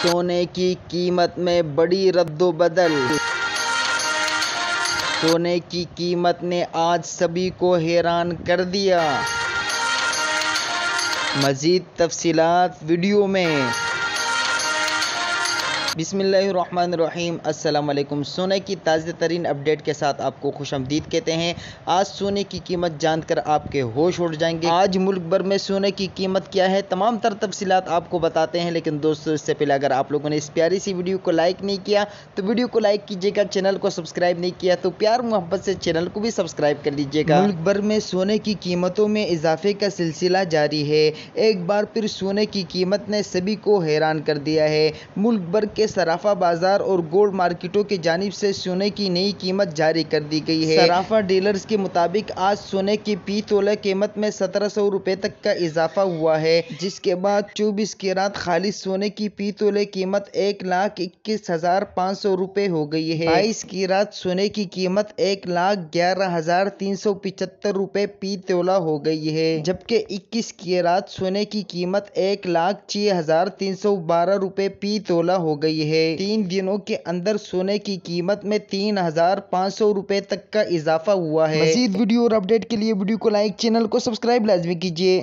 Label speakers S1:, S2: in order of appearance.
S1: सोने की कीमत में बड़ी रद्दोबदल। सोने की कीमत ने आज सभी को हैरान कर दिया। मज़ीद तफसीलात वीडियो में। बिस्मिल्लाहिर्रहमानिर्रहीम। अस्सलाम वालेकुम। सोने की ताज़ा तरीन अपडेट के साथ आपको खुशामदीद कहते हैं। आज सोने की कीमत जानकर आपके होश उड़ जाएंगे। आज मुल्क भर में सोने की कीमत क्या है, तमाम तर तफसीलात आपको बताते हैं। लेकिन दोस्तों, इससे पहले अगर आप लोगों ने इस प्यारी सी वीडियो को लाइक नहीं किया तो वीडियो को लाइक कीजिएगा। चैनल को सब्सक्राइब नहीं किया तो प्यार मोहब्बत से चैनल को भी सब्सक्राइब कर लीजिएगा। मुल्क भर में सोने की कीमतों में इजाफे का सिलसिला जारी है। एक बार फिर सोने की कीमत ने सभी को हैरान कर दिया है। मुल्क भर के सराफा बाजार और गोल्ड मार्केटों की जानिब से सोने की नई कीमत जारी कर दी गई है। सराफा डीलर्स के मुताबिक आज सोने की फी तोला कीमत में 1700 रुपए तक का इजाफा हुआ है, जिसके बाद 24 कैरात खालिस सोने की फी तोले कीमत 1,21,500 रुपए हो गई है। 22 कैरात सोने की कीमत 1,11,375 रुपए फी तोला हो गई है, जबकि 21 कैरात सोने की कीमत 1,06,312 रुपए फी तोला हो गई है। 3 दिनों के अंदर सोने की कीमत में 3,500 रुपए तक का इजाफा हुआ है। मज़ीद वीडियो और अपडेट के लिए वीडियो को लाइक, चैनल को सब्सक्राइब लाजमी कीजिए।